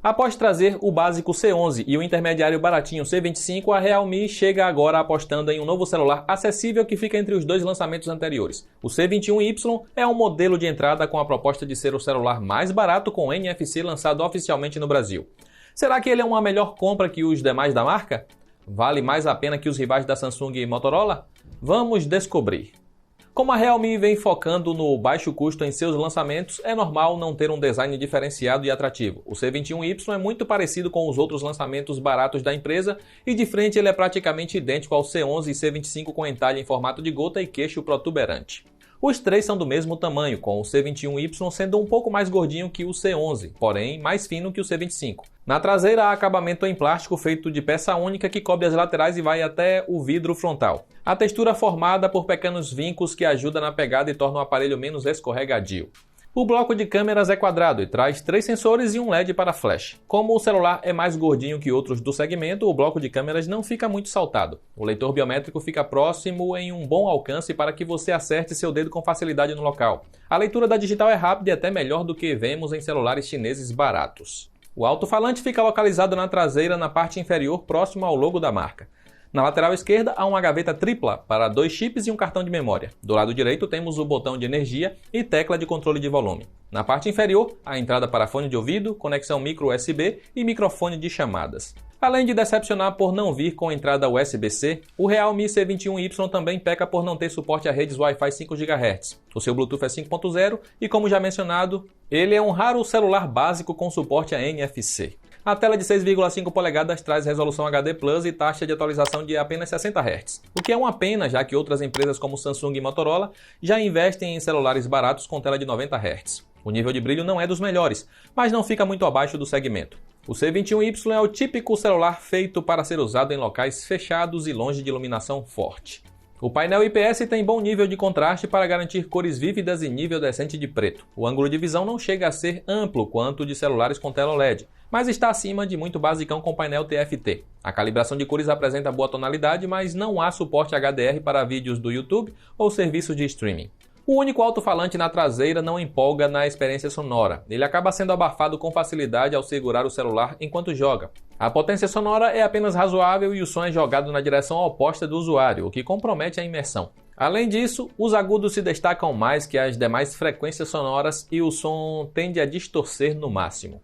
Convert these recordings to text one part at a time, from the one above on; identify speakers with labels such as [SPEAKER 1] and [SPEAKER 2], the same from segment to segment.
[SPEAKER 1] Após trazer o básico C11 e o intermediário baratinho C25, a Realme chega agora apostando em um novo celular acessível que fica entre os dois lançamentos anteriores. O C21Y é um modelo de entrada com a proposta de ser o celular mais barato com NFC lançado oficialmente no Brasil. Será que ele é uma melhor compra que os demais da marca? Vale mais a pena que os rivais da Samsung e Motorola? Vamos descobrir. Como a Realme vem focando no baixo custo em seus lançamentos, é normal não ter um design diferenciado e atrativo. O C21Y é muito parecido com os outros lançamentos baratos da empresa e de frente ele é praticamente idêntico ao C11 e C25 com entalhe em formato de gota e queixo protuberante. Os três são do mesmo tamanho, com o C21Y sendo um pouco mais gordinho que o C11, porém mais fino que o C25. Na traseira há acabamento em plástico feito de peça única que cobre as laterais e vai até o vidro frontal. A textura formada por pequenos vincos que ajuda na pegada e torna o aparelho menos escorregadio. O bloco de câmeras é quadrado e traz 3 sensores e um LED para flash. Como o celular é mais gordinho que outros do segmento, o bloco de câmeras não fica muito saltado. O leitor biométrico fica próximo em um bom alcance para que você acerte seu dedo com facilidade no local. A leitura da digital é rápida e até melhor do que vemos em celulares chineses baratos. O alto-falante fica localizado na traseira na parte inferior próximo ao logo da marca. Na lateral esquerda há uma gaveta tripla para 2 chips e um cartão de memória. Do lado direito temos o botão de energia e tecla de controle de volume. Na parte inferior, a entrada para fone de ouvido, conexão micro USB e microfone de chamadas. Além de decepcionar por não vir com entrada USB-C, o Realme C21Y também peca por não ter suporte a redes Wi-Fi 5 GHz. O seu Bluetooth é 5.0 e, como já mencionado, ele é um raro celular básico com suporte a NFC. A tela de 6,5 polegadas traz resolução HD Plus e taxa de atualização de apenas 60 Hz, o que é uma pena, já que outras empresas como Samsung e Motorola já investem em celulares baratos com tela de 90 Hz. O nível de brilho não é dos melhores, mas não fica muito abaixo do segmento. O C21Y é o típico celular feito para ser usado em locais fechados e longe de iluminação forte. O painel IPS tem bom nível de contraste para garantir cores vívidas e nível decente de preto. O ângulo de visão não chega a ser amplo quanto de celulares com tela OLED, mas está acima de muito basicão com painel TFT. A calibração de cores apresenta boa tonalidade, mas não há suporte HDR para vídeos do YouTube ou serviços de streaming. O único alto-falante na traseira não empolga na experiência sonora. Ele acaba sendo abafado com facilidade ao segurar o celular enquanto joga. A potência sonora é apenas razoável e o som é jogado na direção oposta do usuário, o que compromete a imersão. Além disso, os agudos se destacam mais que as demais frequências sonoras e o som tende a distorcer no máximo.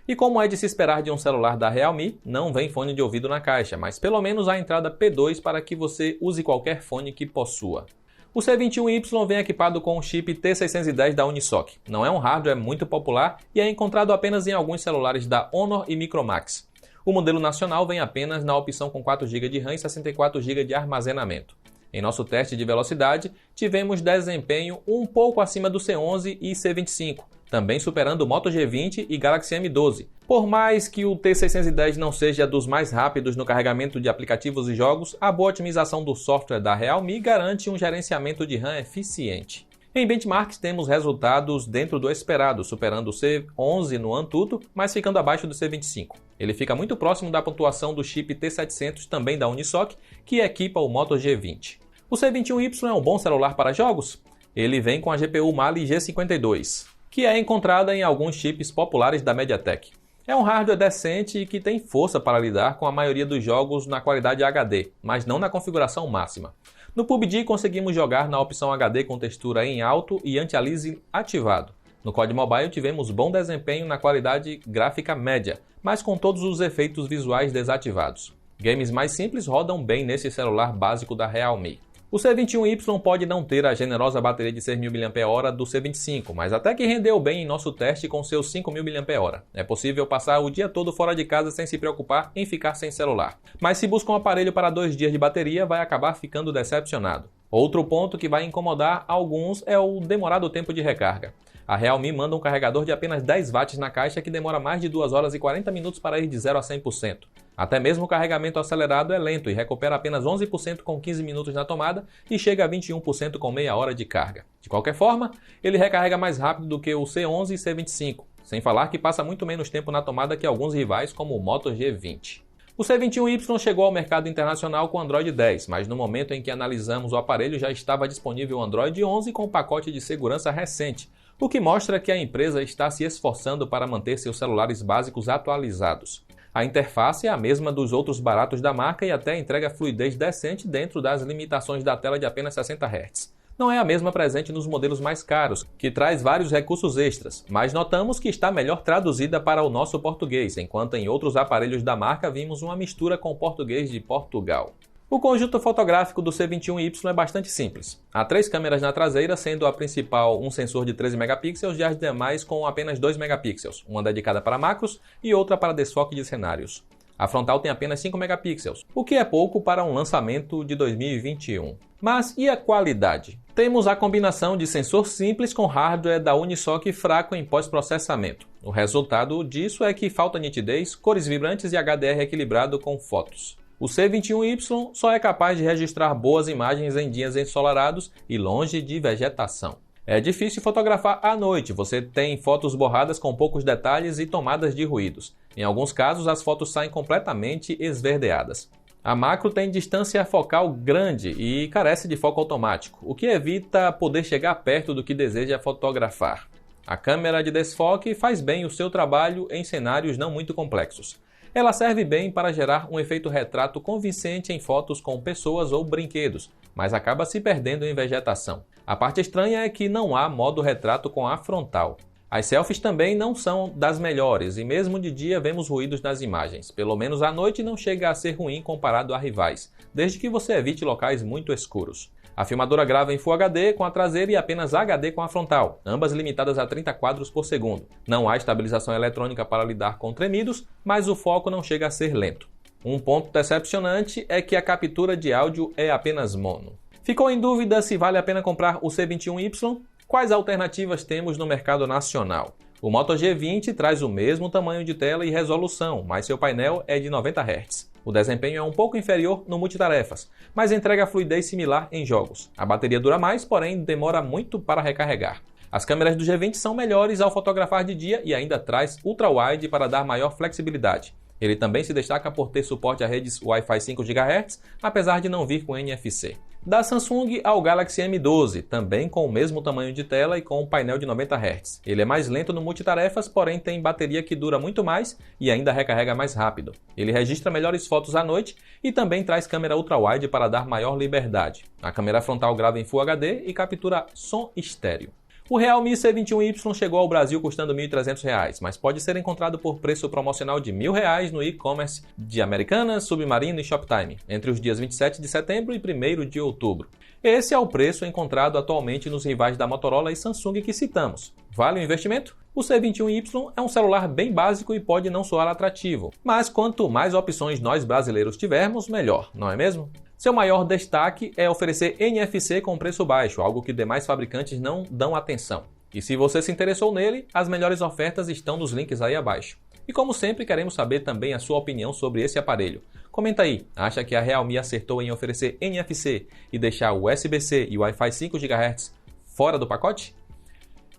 [SPEAKER 1] E como é de se esperar de um celular da Realme, não vem fone de ouvido na caixa, mas pelo menos a entrada P2 para que você use qualquer fone que possua. O C21Y vem equipado com o chip T610 da Unisoc. Não é um hardware muito popular e é encontrado apenas em alguns celulares da Honor e Micromax. O modelo nacional vem apenas na opção com 4 GB de RAM e 64 GB de armazenamento. Em nosso teste de velocidade, tivemos desempenho um pouco acima do C11 e C25, também superando o Moto G20 e Galaxy M12. Por mais que o T610 não seja dos mais rápidos no carregamento de aplicativos e jogos, a boa otimização do software da Realme garante um gerenciamento de RAM eficiente. Em benchmarks temos resultados dentro do esperado, superando o C11 no Antutu, mas ficando abaixo do C25. Ele fica muito próximo da pontuação do chip T700, também da Unisoc, que equipa o Moto G20. O C21Y é um bom celular para jogos? Ele vem com a GPU Mali G52, que é encontrada em alguns chips populares da MediaTek. É um hardware decente e que tem força para lidar com a maioria dos jogos na qualidade HD, mas não na configuração máxima. No PUBG conseguimos jogar na opção HD com textura em alto e anti-aliasing ativado. No COD Mobile tivemos bom desempenho na qualidade gráfica média, mas com todos os efeitos visuais desativados. Games mais simples rodam bem nesse celular básico da Realme. O C21Y pode não ter a generosa bateria de 6.000 mAh do C25, mas até que rendeu bem em nosso teste com seus 5.000 mAh. É possível passar o dia todo fora de casa sem se preocupar em ficar sem celular. Mas se busca um aparelho para 2 dias de bateria, vai acabar ficando decepcionado. Outro ponto que vai incomodar alguns é o demorado tempo de recarga. A Realme manda um carregador de apenas 10 watts na caixa que demora mais de 2 horas e 40 minutos para ir de 0 a 100%. Até mesmo o carregamento acelerado é lento e recupera apenas 11% com 15 minutos na tomada e chega a 21% com meia hora de carga. De qualquer forma, ele recarrega mais rápido do que o C11 e C25, sem falar que passa muito menos tempo na tomada que alguns rivais como o Moto G20. O C21Y chegou ao mercado internacional com Android 10, mas no momento em que analisamos o aparelho já estava disponível o Android 11 com pacote de segurança recente, o que mostra que a empresa está se esforçando para manter seus celulares básicos atualizados. A interface é a mesma dos outros baratos da marca e até entrega fluidez decente dentro das limitações da tela de apenas 60 Hz. Não é a mesma presente nos modelos mais caros, que traz vários recursos extras, mas notamos que está melhor traduzida para o nosso português, enquanto em outros aparelhos da marca vimos uma mistura com o português de Portugal. O conjunto fotográfico do C21Y é bastante simples. Há 3 câmeras na traseira, sendo a principal um sensor de 13 megapixels e as demais com apenas 2 megapixels, uma dedicada para macros e outra para desfoque de cenários. A frontal tem apenas 5 megapixels, o que é pouco para um lançamento de 2021. Mas e a qualidade? Temos a combinação de sensor simples com hardware da Unisoc fraco em pós-processamento. O resultado disso é que falta nitidez, cores vibrantes e HDR equilibrado com fotos. O C21Y só é capaz de registrar boas imagens em dias ensolarados e longe de vegetação. É difícil fotografar à noite, você tem fotos borradas com poucos detalhes e tomadas de ruídos. Em alguns casos, as fotos saem completamente esverdeadas. A macro tem distância focal grande e carece de foco automático, o que evita poder chegar perto do que deseja fotografar. A câmera de desfoque faz bem o seu trabalho em cenários não muito complexos. Ela serve bem para gerar um efeito retrato convincente em fotos com pessoas ou brinquedos, mas acaba se perdendo em vegetação. A parte estranha é que não há modo retrato com a frontal. As selfies também não são das melhores e mesmo de dia vemos ruídos nas imagens. Pelo menos à noite não chega a ser ruim comparado a rivais, desde que você evite locais muito escuros. A filmadora grava em Full HD com a traseira e apenas HD com a frontal, ambas limitadas a 30 quadros por segundo. Não há estabilização eletrônica para lidar com tremidos, mas o foco não chega a ser lento. Um ponto decepcionante é que a captura de áudio é apenas mono. Ficou em dúvida se vale a pena comprar o C21Y? Quais alternativas temos no mercado nacional? O Moto G20 traz o mesmo tamanho de tela e resolução, mas seu painel é de 90 Hz. O desempenho é um pouco inferior no multitarefas, mas entrega fluidez similar em jogos. A bateria dura mais, porém demora muito para recarregar. As câmeras do G20 são melhores ao fotografar de dia e ainda traz ultra-wide para dar maior flexibilidade. Ele também se destaca por ter suporte a redes Wi-Fi 5 GHz, apesar de não vir com NFC. Da Samsung ao Galaxy M12, também com o mesmo tamanho de tela e com um painel de 90 Hz. Ele é mais lento no multitarefas, porém tem bateria que dura muito mais e ainda recarrega mais rápido. Ele registra melhores fotos à noite e também traz câmera ultra-wide para dar maior liberdade. A câmera frontal grava em Full HD e captura som estéreo. O Realme C21Y chegou ao Brasil custando R$ 1.300, mas pode ser encontrado por preço promocional de R$ 1.000 no e-commerce de Americanas, Submarino e Shoptime, entre os dias 27 de setembro e 1º de outubro. Esse é o preço encontrado atualmente nos rivais da Motorola e Samsung que citamos. Vale o investimento? O C21Y é um celular bem básico e pode não soar atrativo, mas quanto mais opções nós brasileiros tivermos, melhor, não é mesmo? Seu maior destaque é oferecer NFC com preço baixo, algo que demais fabricantes não dão atenção. E se você se interessou nele, as melhores ofertas estão nos links aí abaixo. E como sempre, queremos saber também a sua opinião sobre esse aparelho. Comenta aí, acha que a Realme acertou em oferecer NFC e deixar o USB-C e o Wi-Fi 5 GHz fora do pacote?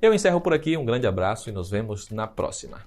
[SPEAKER 1] Eu encerro por aqui, um grande abraço e nos vemos na próxima.